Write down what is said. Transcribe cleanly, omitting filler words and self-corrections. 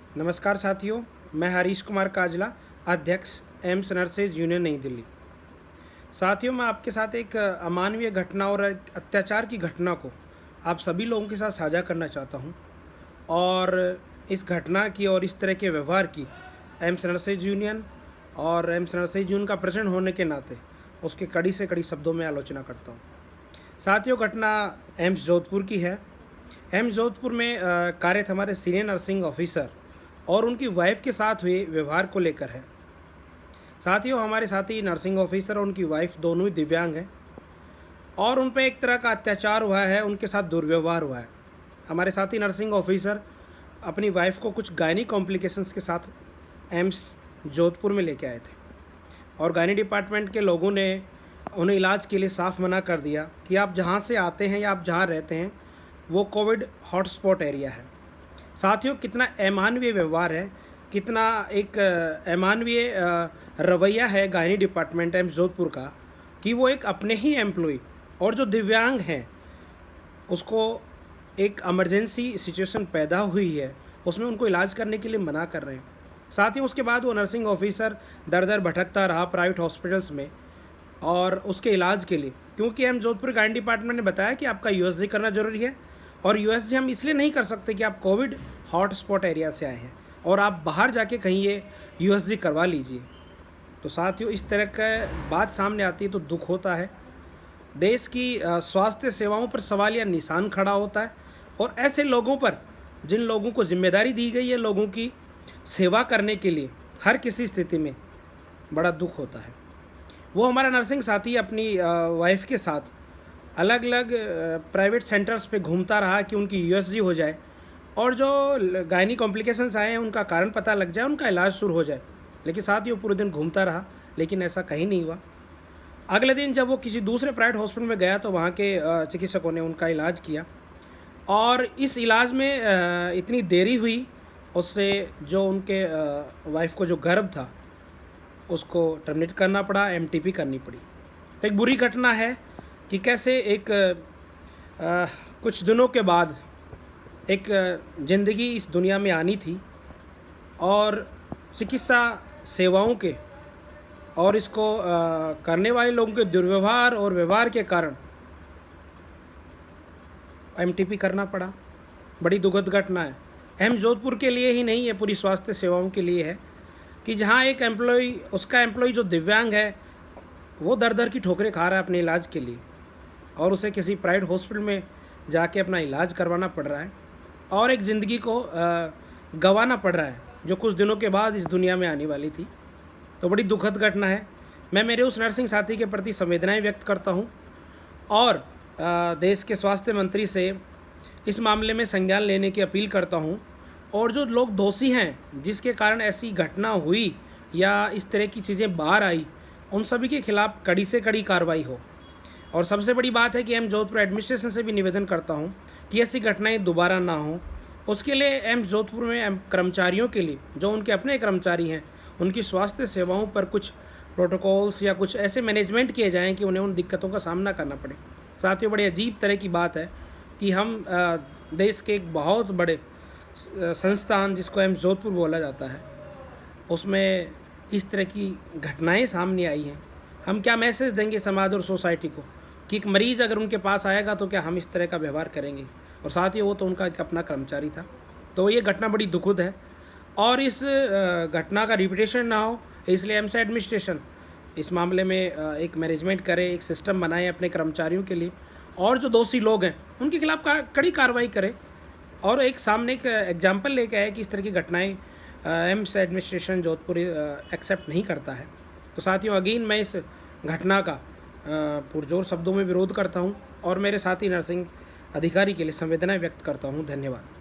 नमस्कार साथियों, मैं हरीश कुमार काजला, अध्यक्ष एम्स नर्सेज यूनियन नई दिल्ली। साथियों, मैं आपके साथ एक अमानवीय घटना और एक अत्याचार की घटना को आप सभी लोगों के साथ साझा करना चाहता हूं। और इस घटना की और इस तरह के व्यवहार की एम्स नर्सेज यूनियन और एम्स नर्सेज यूनियन का प्रेसिडेंट होने के नाते उसके कड़ी से कड़ी शब्दों में आलोचना करता हूँ। साथियों, घटना एम्स जोधपुर की है। एम्स जोधपुर में कार्यरत हमारे सीनियर नर्सिंग ऑफिसर और उनकी वाइफ के साथ हुए व्यवहार को लेकर है। साथियों, हमारे साथी नर्सिंग ऑफिसर और उनकी वाइफ दोनों ही दिव्यांग हैं और उन पर एक तरह का अत्याचार हुआ है, उनके साथ दुर्व्यवहार हुआ है। हमारे साथी नर्सिंग ऑफिसर अपनी वाइफ को कुछ गायनी कॉम्प्लिकेशंस के साथ एम्स जोधपुर में लेके आए थे और गायनी डिपार्टमेंट के लोगों ने उन्हें इलाज के लिए साफ मना कर दिया कि आप जहाँ से आते हैं या आप जहाँ रहते हैं वो कोविड हॉटस्पॉट एरिया है। साथियों, कितना अमानवीय व्यवहार है, कितना एक अमानवीय रवैया है गायनी डिपार्टमेंट एम्स जोधपुर का कि वो एक अपने ही एम्प्लॉय और जो दिव्यांग हैं उसको एक इमरजेंसी सिचुएशन पैदा हुई है उसमें उनको इलाज करने के लिए मना कर रहे हैं। साथियों, उसके बाद वो नर्सिंग ऑफिसर दर दर भटकता रहा प्राइवेट हॉस्पिटल्स में और उसके इलाज के लिए, क्योंकि एम्स जोधपुर गायनी डिपार्टमेंट ने बताया कि आपका यूएसजी करना ज़रूरी है और यूएसजी हम इसलिए नहीं कर सकते कि आप कोविड हॉटस्पॉट एरिया से आए हैं और आप बाहर जाके कहीं ये यूएसजी करवा लीजिए। तो साथियों, इस तरह का बात सामने आती है तो दुख होता है। देश की स्वास्थ्य सेवाओं पर सवाल या निशान खड़ा होता है और ऐसे लोगों पर, जिन लोगों को जिम्मेदारी दी गई है लोगों की सेवा करने के लिए, हर किसी स्थिति में बड़ा दुख होता है। वो हमारा नर्सिंग साथी अपनी वाइफ के साथ अलग अलग प्राइवेट सेंटर्स पे घूमता रहा कि उनकी यूएसजी हो जाए और जो गायनी कॉम्प्लिकेशंस आए हैं उनका कारण पता लग जाए, उनका इलाज शुरू हो जाए। लेकिन साथ ही वो पूरे दिन घूमता रहा, लेकिन ऐसा कहीं नहीं हुआ। अगले दिन जब वो किसी दूसरे प्राइवेट हॉस्पिटल में गया तो वहाँ के चिकित्सकों ने उनका इलाज किया और इस इलाज में इतनी देरी हुई, उससे जो उनके वाइफ को जो गर्भ था उसको टर्मिनेट करना पड़ा, एमटीपी करनी पड़ी। तो एक बुरी घटना है कि कैसे एक कुछ दिनों के बाद एक ज़िंदगी इस दुनिया में आनी थी और चिकित्सा सेवाओं के और इसको करने वाले लोगों के दुर्व्यवहार और व्यवहार के कारण एमटीपी करना पड़ा। बड़ी दुखद घटना है। एम्स जोधपुर के लिए ही नहीं है, पूरी स्वास्थ्य सेवाओं के लिए है कि जहाँ एक एम्प्लॉय, उसका एम्प्लॉय जो दिव्यांग है वो दर दर की ठोकरें खा रहा है अपने इलाज के लिए और उसे किसी प्राइवेट हॉस्पिटल में जाके अपना इलाज करवाना पड़ रहा है और एक ज़िंदगी को गंवाना पड़ रहा है जो कुछ दिनों के बाद इस दुनिया में आने वाली थी। तो बड़ी दुखद घटना है। मैं मेरे उस नर्सिंग साथी के प्रति संवेदनाएं व्यक्त करता हूं और देश के स्वास्थ्य मंत्री से इस मामले में संज्ञान लेने की अपील करता हूं और जो लोग दोषी हैं जिसके कारण ऐसी घटना हुई या इस तरह की चीज़ें बाहर आई, उन सभी के खिलाफ कड़ी से कड़ी कार्रवाई हो। और सबसे बड़ी बात है कि एम्स जोधपुर एडमिनिस्ट्रेशन से भी निवेदन करता हूं कि ऐसी घटनाएं दोबारा ना हो। उसके लिए एम्स जोधपुर में कर्मचारियों के लिए, जो उनके अपने कर्मचारी हैं, उनकी स्वास्थ्य सेवाओं पर कुछ प्रोटोकॉल्स या कुछ ऐसे मैनेजमेंट किए जाएँ कि उन्हें उन दिक्कतों का सामना करना पड़े। साथियों, बड़ी अजीब तरह की बात है कि हम देश के एक बहुत बड़े संस्थान जिसको एम्स जोधपुर बोला जाता है उसमें इस तरह की घटनाएं सामने आई हैं। हम क्या मैसेज देंगे समाज और सोसाइटी को कि एक मरीज़ अगर उनके पास आएगा तो क्या हम इस तरह का व्यवहार करेंगे? और साथ ही वो तो उनका एक अपना कर्मचारी था। तो ये घटना बड़ी दुखद है और इस घटना का रिपीटेशन ना हो इसलिए एम्स एडमिनिस्ट्रेशन इस मामले में एक मैनेजमेंट करे, एक सिस्टम बनाए अपने कर्मचारियों के लिए और जो दोषी लोग हैं उनके खिलाफ कड़ी कार्रवाई करे और एक सामने एक एग्जाम्पल लेके आए कि इस तरह की घटनाएं एम्स एडमिनिस्ट्रेशन जोधपुर एक्सेप्ट नहीं करता है। तो साथियों, अगेन मैं इस घटना का पुरजोर शब्दों में विरोध करता हूं और मेरे साथी नर्सिंग अधिकारी के लिए संवेदनाएं व्यक्त करता हूं। धन्यवाद।